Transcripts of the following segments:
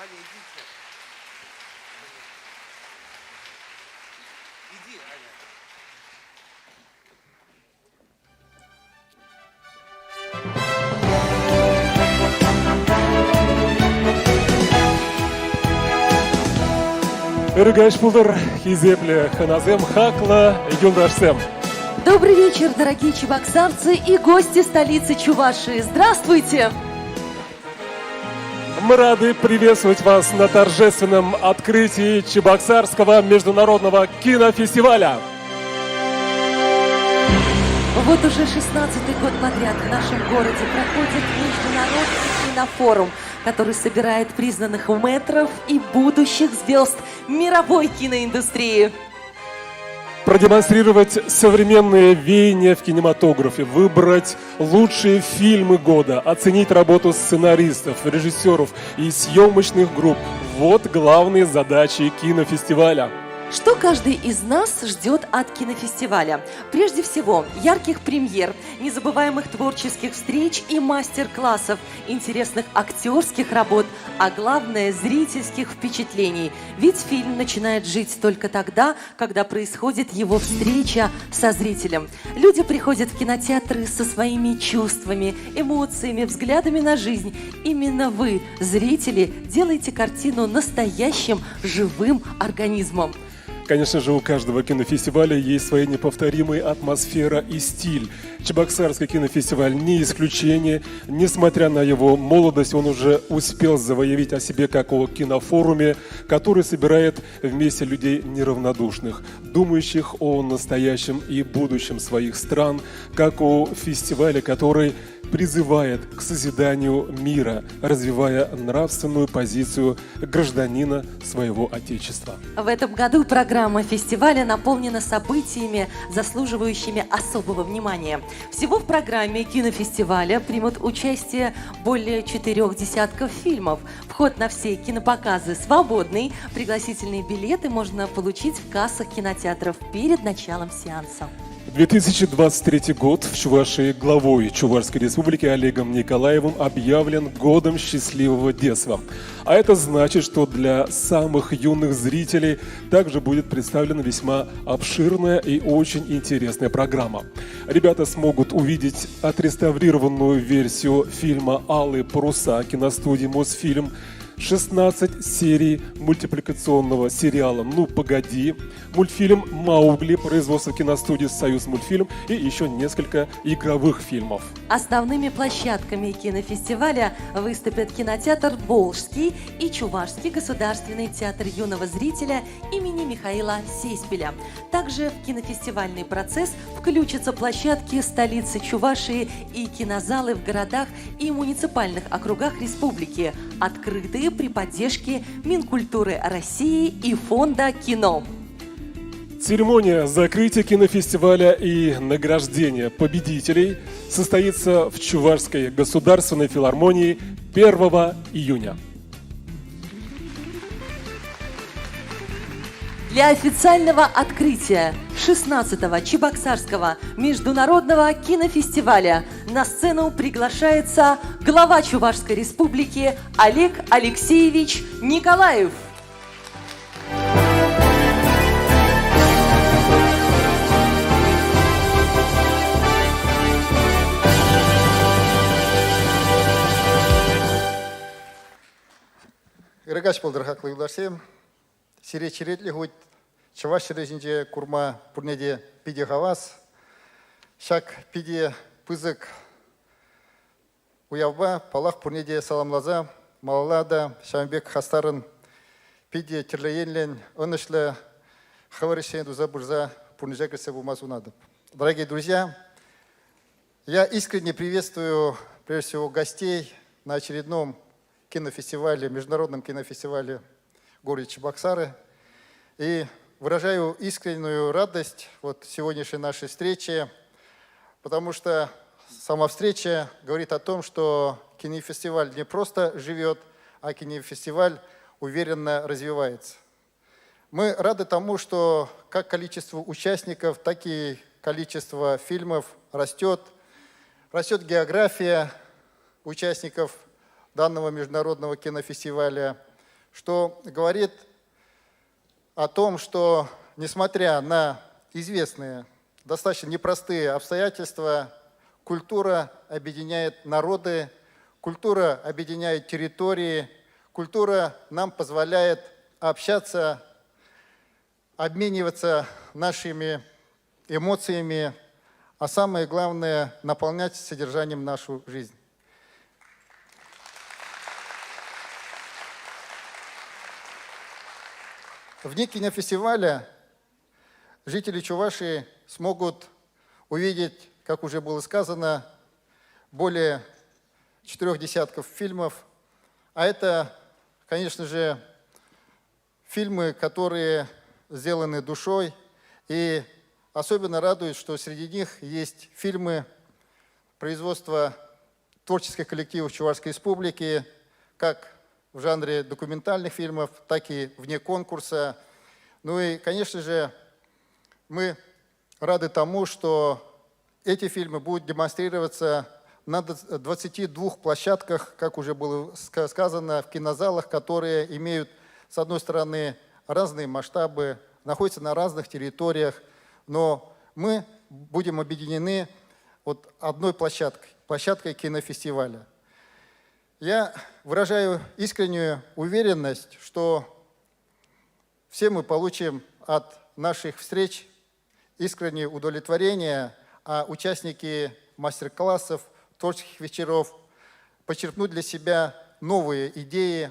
Аня, идите. Иди, Аня. Үргәш булдыр, хизепле, ханазем, хакла, юлдашсем. Добрый вечер, дорогие чебоксарцы и гости столицы Чувашии. Здравствуйте! Мы рады приветствовать вас на торжественном открытии Чебоксарского международного кинофестиваля. Вот уже 16-й год подряд в нашем городе проходит международный кинофорум, который собирает признанных мэтров и будущих звезд мировой киноиндустрии. Продемонстрировать современные веяния в кинематографе, выбрать лучшие фильмы года, оценить работу сценаристов, режиссеров и съемочных групп. Вот главные задачи кинофестиваля. Что каждый из нас ждет от кинофестиваля? Прежде всего, ярких премьер, незабываемых творческих встреч и мастер-классов, интересных актерских работ, а главное, зрительских впечатлений. Ведь фильм начинает жить только тогда, когда происходит его встреча со зрителем. Люди приходят в кинотеатры со своими чувствами, эмоциями, взглядами на жизнь. Именно вы, зрители, делаете картину настоящим живым организмом. Конечно же, у каждого кинофестиваля есть своя неповторимая атмосфера и стиль. Чебоксарский кинофестиваль не исключение. Несмотря на его молодость, он уже успел заявить о себе как о кинофоруме, который собирает вместе людей неравнодушных, думающих о настоящем и будущем своих стран, как о фестивале, который призывает к созиданию мира, развивая нравственную позицию гражданина своего Отечества. В этом году программа фестиваля наполнена событиями, заслуживающими особого внимания. Всего в программе кинофестиваля примут участие более 4 десятков фильмов. Вход на все кинопоказы свободный. Пригласительные билеты можно получить в кассах кинотеатров перед началом сеанса. 2023 год в Чувашии главой Чувашской республики Олегом Николаевым объявлен годом счастливого детства. А это значит, что для самых юных зрителей также будет представлена весьма обширная и очень интересная программа. Ребята смогут увидеть отреставрированную версию фильма «Алые паруса» киностудии «Мосфильм», 16 серий мультипликационного сериала «Ну, погоди», мультфильм «Маугли» производства киностудии «Союз мультфильм» и еще несколько игровых фильмов. Основными площадками кинофестиваля выступят кинотеатр «Волжский» и Чувашский государственный театр юного зрителя имени Михаила Сейспеля. Также в кинофестивальный процесс включатся площадки столицы Чувашии и кинозалы в городах и муниципальных округах республики, открытые при поддержке Минкультуры России и Фонда кино. Церемония закрытия кинофестиваля и награждения победителей состоится в Чувашской государственной филармонии 1 июня. Для официального открытия 16-го Чебоксарского международного кинофестиваля на сцену приглашается глава Чувашской республики Олег Алексеевич Николаев. Иргаш болдыр хақлы юлдарсем, сире-черетлі ғойт, Чаваш резінде курма пурнеде пиде хавас, шак пиде пызык уявба, палах пурнеде саламлаза, малалада, Шамбек хастарын пиде терлеенлен, онышлы хаварышен дуза бурза пурнежекресе бумазунадып. Дорогие друзья, я искренне приветствую, прежде всего, гостей на очередном кинофестивале, международном кинофестивале в городе Чебоксары. И выражаю искреннюю радость вот сегодняшней нашей встрече, потому что сама встреча говорит о том, что кинофестиваль не просто живет, а кинофестиваль уверенно развивается. Мы рады тому, что как количество участников, так и количество фильмов растет. Растет география участников данного международного кинофестиваля. что говорит о том, что, несмотря на известные, достаточно непростые обстоятельства, культура объединяет народы, культура объединяет территории, культура нам позволяет общаться, обмениваться нашими эмоциями, а самое главное – наполнять содержанием нашу жизнь. В дни кинофестиваля жители Чувашии смогут увидеть, как уже было сказано, более 4 десятков фильмов. А это, конечно же, фильмы, которые сделаны душой. И особенно радует, что среди них есть фильмы производства творческих коллективов Чувашской Республики, как в жанре документальных фильмов, так и вне конкурса. Ну и, конечно же, мы рады тому, что эти фильмы будут демонстрироваться на 22 площадках, как уже было сказано, в кинозалах, которые имеют, с одной стороны, разные масштабы, находятся на разных территориях, но мы будем объединены вот одной площадкой кинофестиваля. Я выражаю искреннюю уверенность, что все мы получим от наших встреч искреннее удовлетворение, а участники мастер-классов, творческих вечеров почерпнут для себя новые идеи,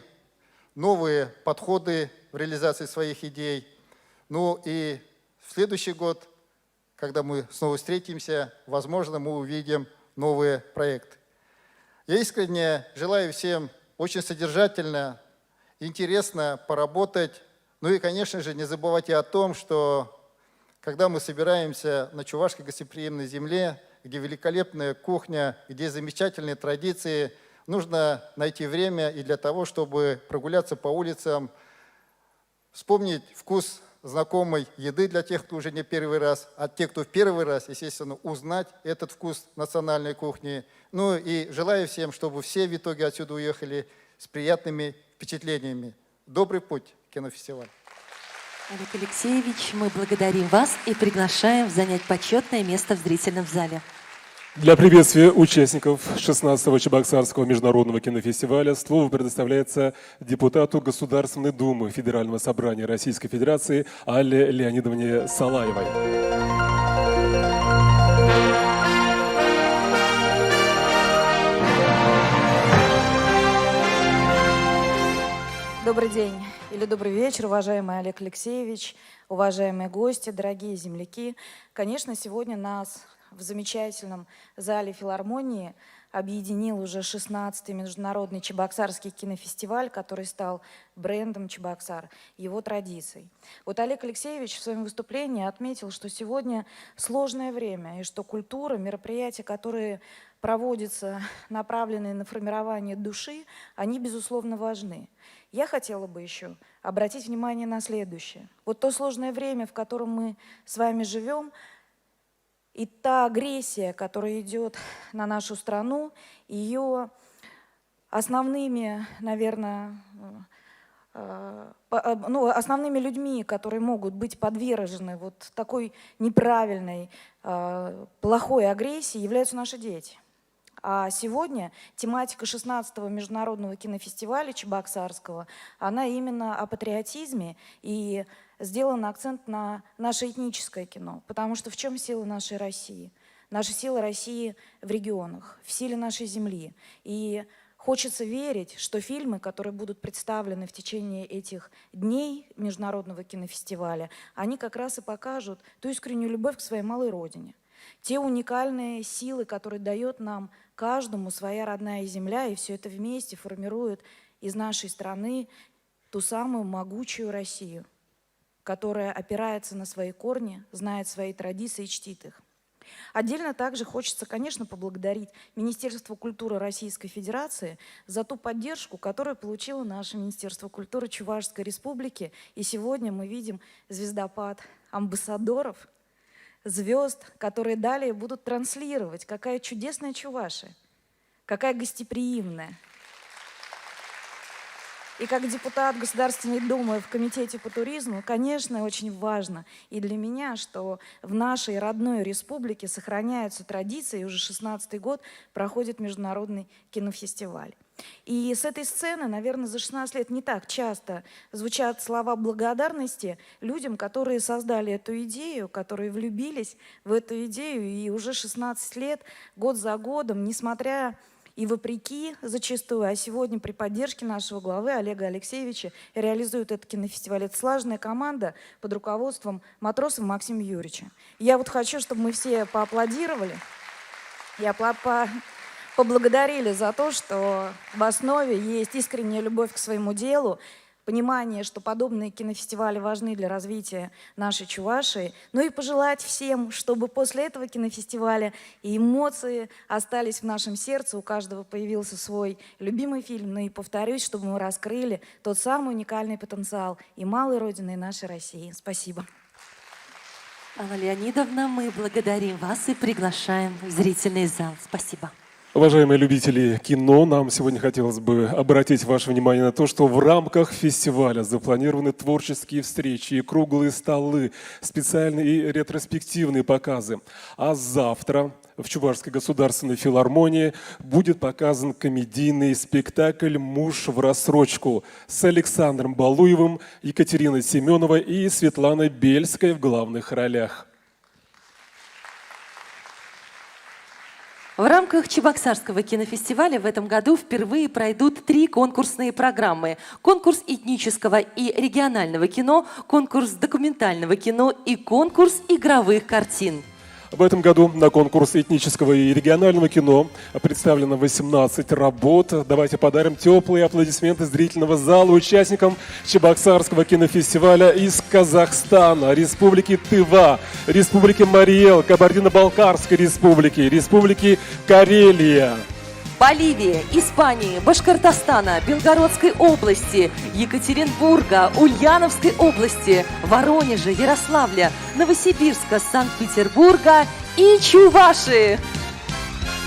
новые подходы в реализации своих идей. Ну и в следующий год, когда мы снова встретимся, возможно, мы увидим новые проекты. Я искренне желаю всем очень содержательно, интересно поработать. Ну и, конечно же, не забывайте о том, что когда мы собираемся на чувашской гостеприимной земле, где великолепная кухня, где замечательные традиции, нужно найти время и для того, чтобы прогуляться по улицам, вспомнить вкус знакомой еды для тех, кто уже не первый раз, а те, кто в первый раз, естественно, узнать этот вкус национальной кухни. Ну и желаю всем, чтобы все в итоге отсюда уехали с приятными впечатлениями. Добрый путь, кинофестиваль. Олег Алексеевич, мы благодарим вас и приглашаем занять почетное место в зрительном зале. Для приветствия участников 16-го Чебоксарского международного кинофестиваля слово предоставляется депутату Государственной Думы Федерального собрания Российской Федерации Алле Леонидовне Салаевой. Добрый день или добрый вечер, уважаемый Олег Алексеевич, уважаемые гости, дорогие земляки. Конечно, сегодня нас в замечательном зале филармонии объединил уже 16-й международный Чебоксарский кинофестиваль, который стал брендом Чебоксар, его традиций. Вот Олег Алексеевич в своем выступлении отметил, что сегодня сложное время, и что культура, мероприятия, которые проводятся, направленные на формирование души, они, безусловно, важны. Я хотела бы еще обратить внимание на следующее. Вот то сложное время, в котором мы с вами живем, и та агрессия, которая идет на нашу страну, ее основными, наверное, основными людьми, которые могут быть подвержены вот такой неправильной, плохой агрессии, являются наши дети. А сегодня тематика 16-го международного кинофестиваля Чебоксарского, она именно о патриотизме, и сделан акцент на наше этническое кино. Потому что в чем сила нашей России? Наша сила России в регионах, в силе нашей земли. И хочется верить, что фильмы, которые будут представлены в течение этих дней международного кинофестиваля, они как раз и покажут ту искреннюю любовь к своей малой родине. Те уникальные силы, которые дает нам каждому своя родная земля, и все это вместе формирует из нашей страны ту самую могучую Россию, которая опирается на свои корни, знает свои традиции и чтит их. Отдельно также хочется, конечно, поблагодарить Министерство культуры Российской Федерации за ту поддержку, которую получило наше Министерство культуры Чувашской Республики. И сегодня мы видим звездопад амбассадоров, звезд, которые далее будут транслировать, какая чудесная Чувашия, какая гостеприимная. И как депутат Государственной Думы в Комитете по туризму, конечно, очень важно и для меня, что в нашей родной республике сохраняются традиции, и уже 16-й год проходит международный кинофестиваль. И с этой сцены, наверное, за 16 лет не так часто звучат слова благодарности людям, которые создали эту идею, которые влюбились в эту идею, и уже 16 лет, год за годом, несмотря и вопреки зачастую, а сегодня при поддержке нашего главы Олега Алексеевича реализует этот кинофестиваль. Это слаженная команда под руководством Матросова Максима Юрьевича. Я вот хочу, чтобы мы все поаплодировали, поблагодарили за то, что в основе есть искренняя любовь к своему делу, понимание, что подобные кинофестивали важны для развития нашей Чувашии. Ну и пожелать всем, чтобы после этого кинофестиваля и эмоции остались в нашем сердце, у каждого появился свой любимый фильм. Ну и повторюсь, чтобы мы раскрыли тот самый уникальный потенциал и малой Родины, и нашей России. Спасибо. Алла Леонидовна, мы благодарим вас и приглашаем в зрительный зал. Спасибо. Уважаемые любители кино, нам сегодня хотелось бы обратить ваше внимание на то, что в рамках фестиваля запланированы творческие встречи и круглые столы, специальные и ретроспективные показы. А завтра в Чувашской государственной филармонии будет показан комедийный спектакль «Муж в рассрочку» с Александром Балуевым, Екатериной Семеновой и Светланой Бельской в главных ролях. В рамках Чебоксарского кинофестиваля в этом году впервые пройдут 3 конкурсные программы. Конкурс этнического и регионального кино, конкурс документального кино и конкурс игровых картин. В этом году на конкурс этнического и регионального кино представлено 18 работ. Давайте подарим теплые аплодисменты зрительного зала участникам Чебоксарского кинофестиваля из Казахстана, Республики Тыва, Республики Мариэл, Кабардино-Балкарской республики, Республики Карелия, Боливии, Испании, Башкортостана, Белгородской области, Екатеринбурга, Ульяновской области, Воронежа, Ярославля, Новосибирска, Санкт-Петербурга и Чувашии.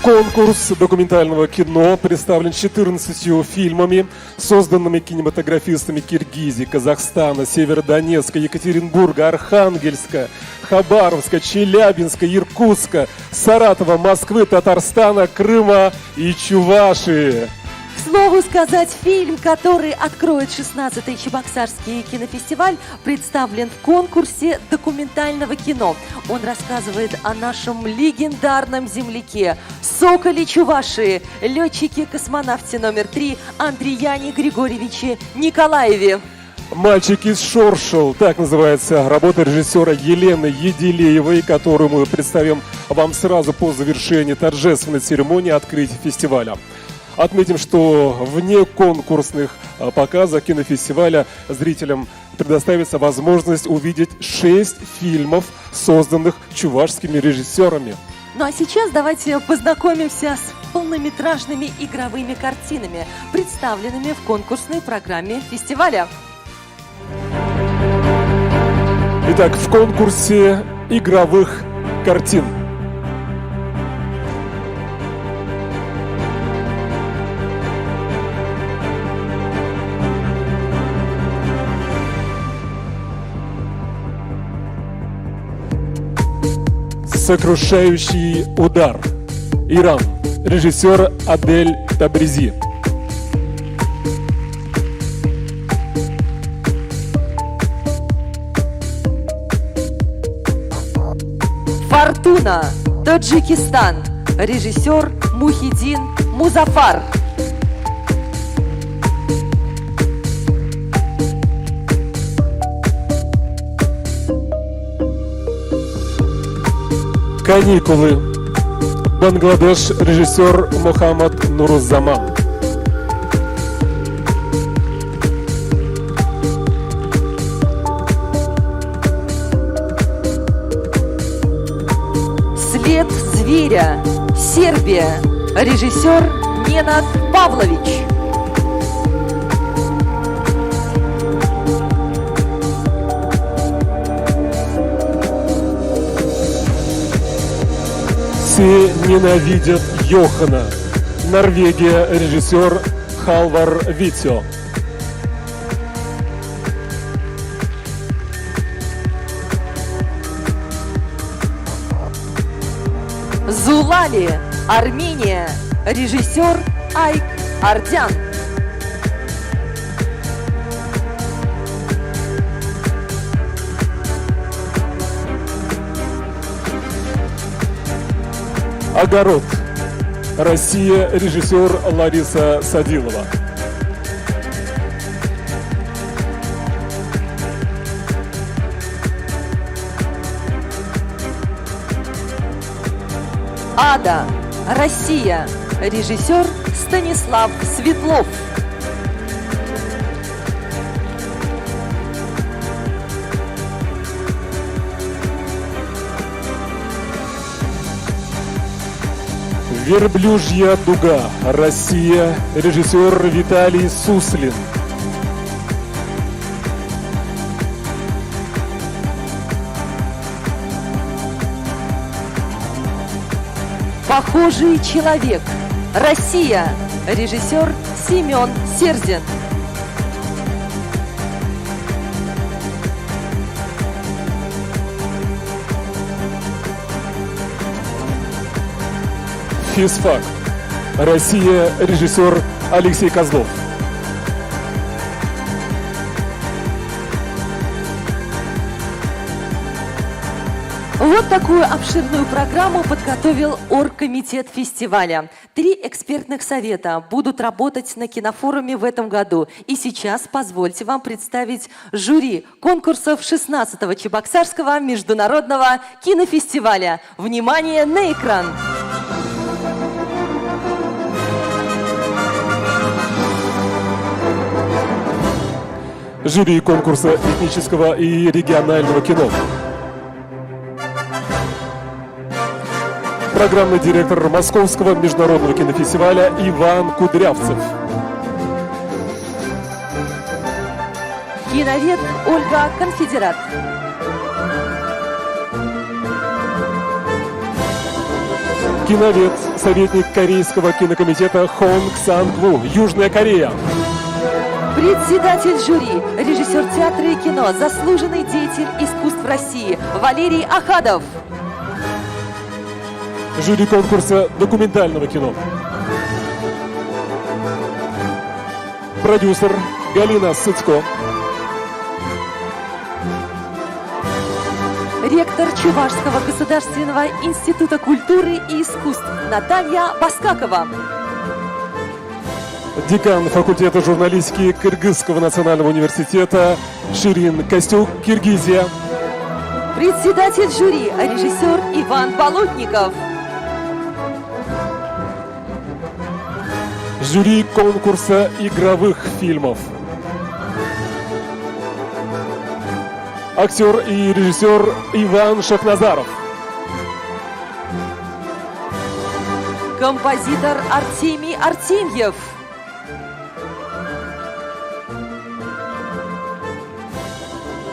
Конкурс документального кино представлен 14 фильмами, созданными кинематографистами Киргизии, Казахстана, Северодонецка, Екатеринбурга, Архангельска, Хабаровска, Челябинска, Иркутска, Саратова, Москвы, Татарстана, Крыма и Чувашии. К слову сказать, фильм, который откроет 16-й Чебоксарский кинофестиваль, представлен в конкурсе документального кино. Он рассказывает о нашем легендарном земляке, соколе Чувашии, летчике-космонавте номер 3 Андрияне Григорьевиче Николаеве. «Мальчик из Шоршел», так называется работа режиссера Елены Еделеевой, которую мы представим вам сразу по завершении торжественной церемонии открытия фестиваля. Отметим, что вне конкурсных показов кинофестиваля зрителям предоставится возможность увидеть 6 фильмов, созданных чувашскими режиссерами. Ну а сейчас давайте познакомимся с полнометражными игровыми картинами, представленными в конкурсной программе фестиваля. Итак, в конкурсе игровых картин. «Сокрушающий удар». Иран. Режиссер Адель Табризи. «Фортуна», Таджикистан. Режиссер Мухиддин Музафар. «Каникулы». Бангладеш. Режиссер Мухаммад Нуруззаман. «След зверя», Сербия. Режиссер Ненад Павлович. «Все ненавидят Йохана». Норвегия. Режиссер Халвар Витё. Зулали, Армения. Режиссер Айк Ардян. Огород. Россия. Режиссер Лариса Садилова. Ада. Россия. Режиссер Станислав Светлов. Верблюжья дуга. Россия. Режиссер Виталий Суслин. Похожий человек. Россия. Режиссер Семен Серзин. Физфак. Россия. Режиссер Алексей Козлов. Вот такую обширную программу подготовил оргкомитет фестиваля. 3 экспертных совета будут работать на кинофоруме в этом году. И сейчас позвольте вам представить жюри конкурсов 16-го Чебоксарского международного кинофестиваля. Внимание на экран! Жюри конкурса этнического и регионального кино. Программный директор Московского международного кинофестиваля Иван Кудрявцев. Киновед Ольга Конфедерат. Киновед, советник Корейского кинокомитета Хонг Санг-ву, Южная Корея. Председатель жюри, режиссер театра и кино, заслуженный деятель искусств России Валерий Ахадов. Жюри конкурса документального кино. Продюсер Галина Сыцко. Ректор Чувашского государственного института культуры и искусств Наталья Баскакова. Декан факультета журналистики Кыргызского национального университета Ширин Костюк, Киргизия. Председатель жюри, режиссер Иван Болотников. Жюри конкурса игровых фильмов. Актер и режиссер Иван Шахназаров. Композитор Артемий Артемьев.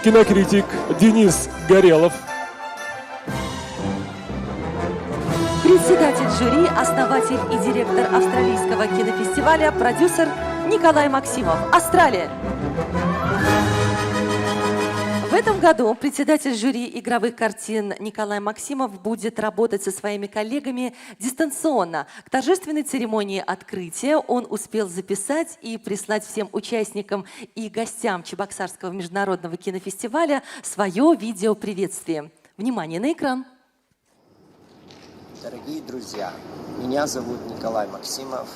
Кинокритик Денис Горелов. Председатель жюри, основатель и директор австралийского кинофестиваля, продюсер Николай Максимов, Австралия. В этом году председатель жюри игровых картин Николай Максимов будет работать со своими коллегами дистанционно. К торжественной церемонии открытия он успел записать и прислать всем участникам и гостям Чебоксарского международного кинофестиваля свое видеоприветствие. Внимание на экран! Дорогие друзья, меня зовут Николай Максимов.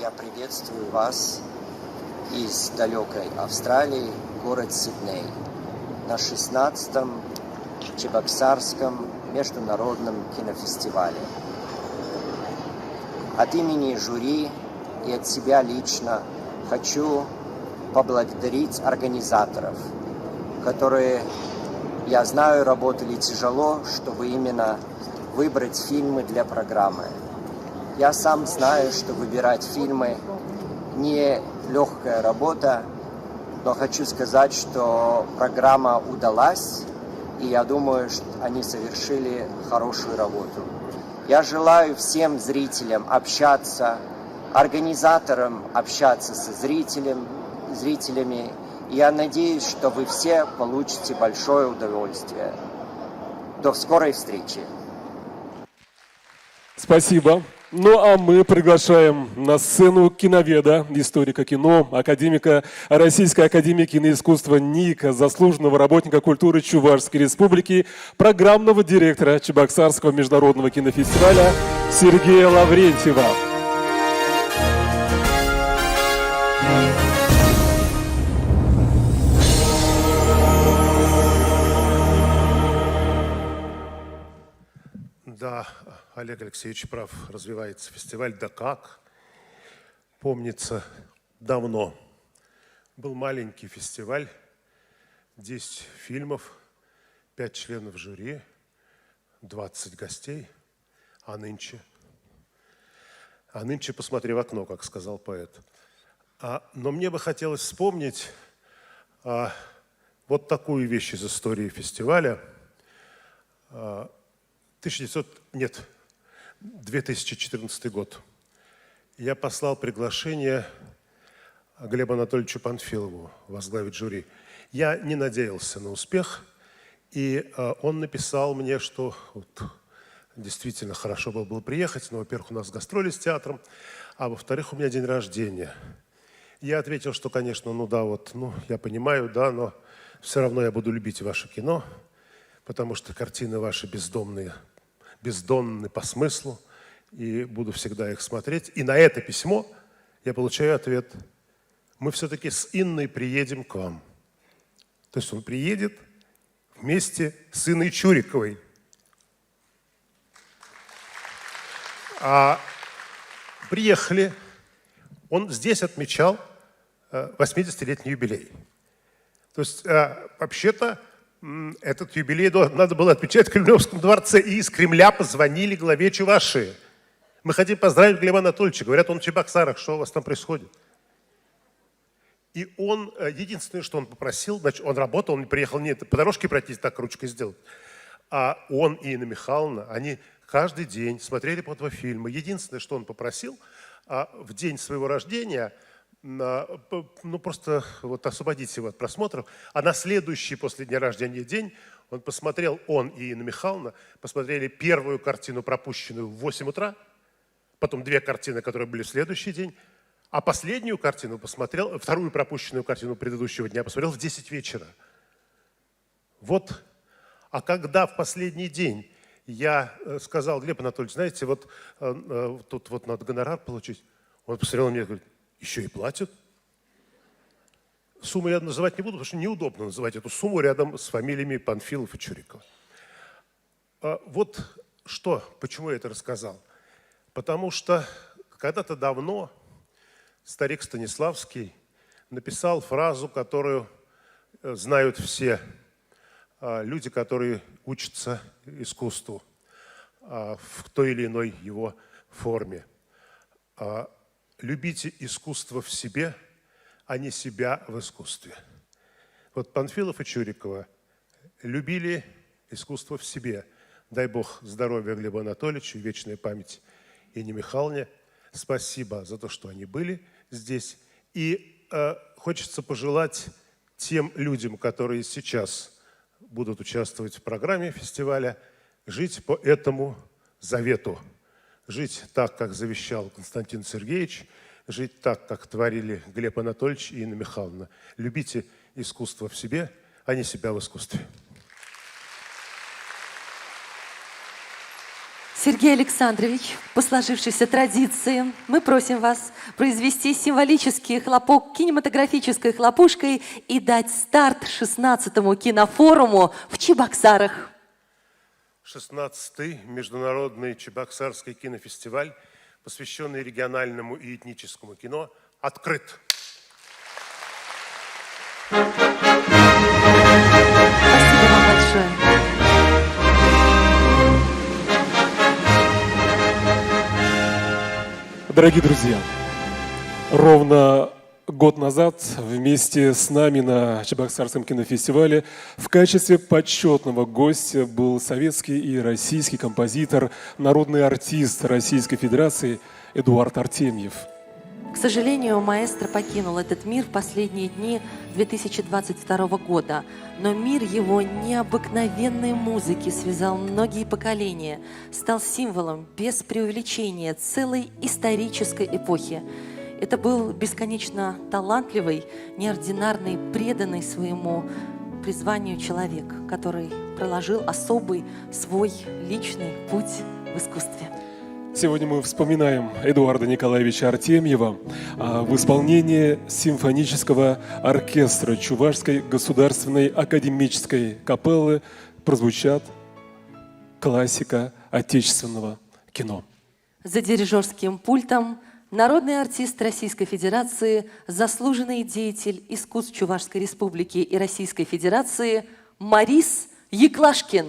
Я приветствую вас из далекой Австралии, город Сидней, на 16-м Чебоксарском международном кинофестивале. От имени жюри и от себя лично хочу поблагодарить организаторов, которые, я знаю, работали тяжело, чтобы именно выбрать фильмы для программы. Я сам знаю, что выбирать фильмы не легкая работа, но хочу сказать, что программа удалась, и я думаю, что они совершили хорошую работу. Я желаю всем зрителям общаться, организаторам общаться со зрителями, и я надеюсь, что вы все получите большое удовольствие. До скорой встречи! Спасибо. Ну а мы приглашаем на сцену киноведа, историка кино, академика Российской академии киноискусства НИКа, заслуженного работника культуры Чувашской Республики, программного директора Чебоксарского международного кинофестиваля Сергея Лаврентьева. Да, Олег Алексеевич прав, развивается фестиваль. Да как? Помнится, давно был маленький фестиваль, 10 фильмов, 5 членов жюри, 20 гостей, а нынче посмотри в окно, как сказал поэт. Но мне бы хотелось вспомнить вот такую вещь из истории фестиваля. 2014 год. Я послал приглашение Глебу Анатольевичу Панфилову возглавить жюри. Я не надеялся на успех, и он написал мне, что вот, действительно хорошо было бы приехать, но, во-первых, у нас гастроли с театром, а во-вторых, у меня день рождения. Я ответил, что, конечно, я понимаю, да, но все равно я буду любить ваше кино, потому что картины ваши бездонны по смыслу, и буду всегда их смотреть. И на это письмо я получаю ответ: мы все-таки с Инной приедем к вам. То есть он приедет вместе с Инной Чуриковой. Приехали, он здесь отмечал 80-летний юбилей. То есть вообще-то этот юбилей надо было отмечать в Кремлевском дворце. И из Кремля позвонили главе Чувашии. Мы хотим поздравить Глеба Анатольевича. Говорят, он в Чебоксарах. Что у вас там происходит? И он, единственное, что он попросил, значит, он работал, он не приехал, нет, по дорожке пройтись, так ручкой сделать. А он и Инна Михайловна, они каждый день смотрели по 2 фильма. Единственное, что он попросил, в день своего рождения просто вот освободить его от просмотров. А на следующий после дня рождения день он и Инна Михайловна посмотрели первую картину, пропущенную в 8 утра, потом 2 картины, которые были в следующий день, а последнюю картину посмотрел, вторую пропущенную картину предыдущего дня посмотрел в 10 вечера. Вот. А когда в последний день я сказал: Глеб Анатольевич, знаете, вот тут вот надо гонорар получить, он посмотрел на меня и говорит: еще и платят. Сумму я называть не буду, потому что неудобно называть эту сумму рядом с фамилиями Панфилов и Чурикова. Вот почему я это рассказал. Потому что когда-то давно старик Станиславский написал фразу, которую знают все люди, которые учатся искусству в той или иной его форме. Любите искусство в себе, а не себя в искусстве. Вот Панфилов и Чурикова любили искусство в себе. Дай Бог здоровья Глебу Анатольевичу и вечная память Инне Михайловне. Спасибо за то, что они были здесь. И хочется пожелать тем людям, которые сейчас будут участвовать в программе фестиваля, жить по этому завету. Жить так, как завещал Константин Сергеевич, жить так, как творили Глеб Анатольевич и Инна Михайловна. Любите искусство в себе, а не себя в искусстве. Сергей Александрович, по сложившейся традиции, мы просим вас произвести символический хлопок кинематографической хлопушкой и дать старт 16-му кинофоруму в Чебоксарах. 16-й международный Чебоксарский кинофестиваль, посвященный региональному и этническому кино, открыт. Спасибо вам большое. Дорогие друзья, ровно год назад вместе с нами на Чебоксарском кинофестивале в качестве почетного гостя был советский и российский композитор, народный артист Российской Федерации Эдуард Артемьев. К сожалению, маэстро покинул этот мир в последние дни 2022 года, но мир его необыкновенной музыки связал многие поколения, стал символом без преувеличения целой исторической эпохи. Это был бесконечно талантливый, неординарный, преданный своему призванию человек, который проложил особый свой личный путь в искусстве. Сегодня мы вспоминаем Эдуарда Николаевича Артемьева в исполнении симфонического оркестра Чувашской государственной академической капеллы прозвучат классика отечественного кино. За дирижерским пультом народный артист Российской Федерации, заслуженный деятель искусств Чувашской Республики и Российской Федерации Марис Яклашкин.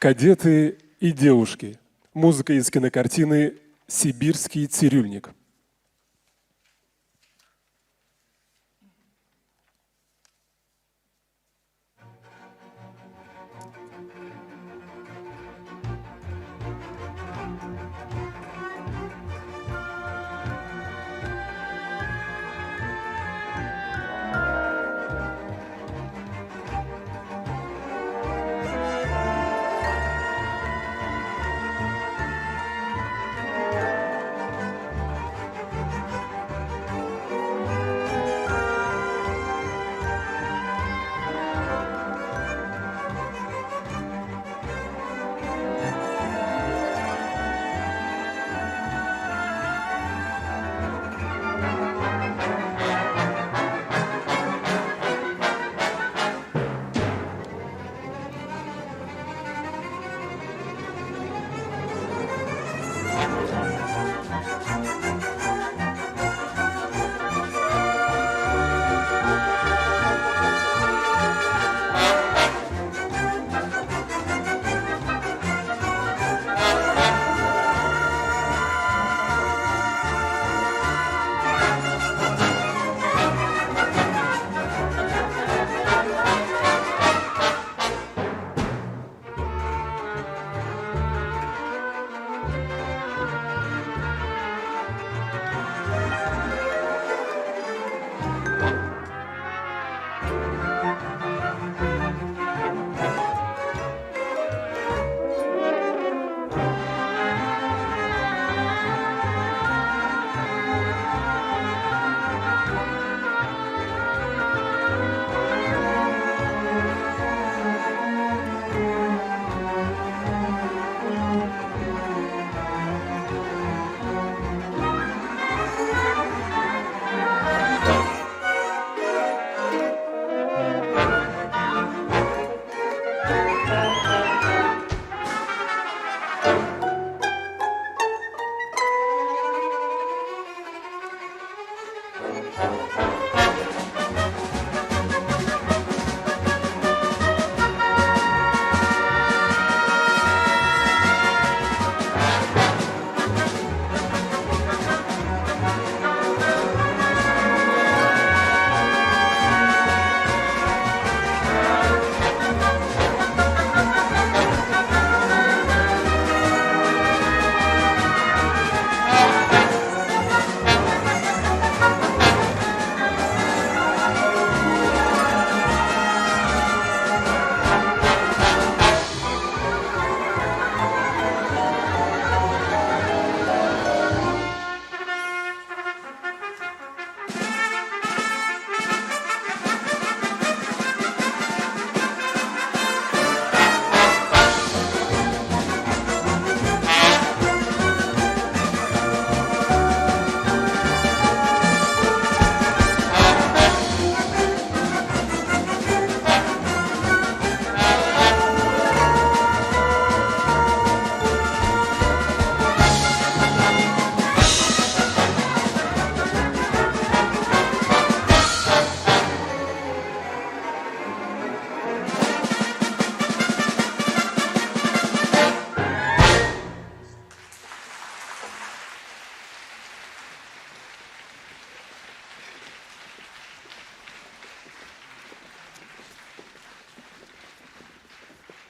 Кадеты и девушки. Музыка из кинокартины «Сибирский цирюльник».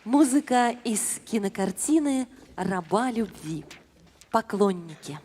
Музыка из кинокартины «Раба любви». Поклонники.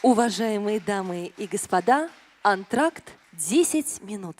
Уважаемые дамы и господа, антракт 10 минут.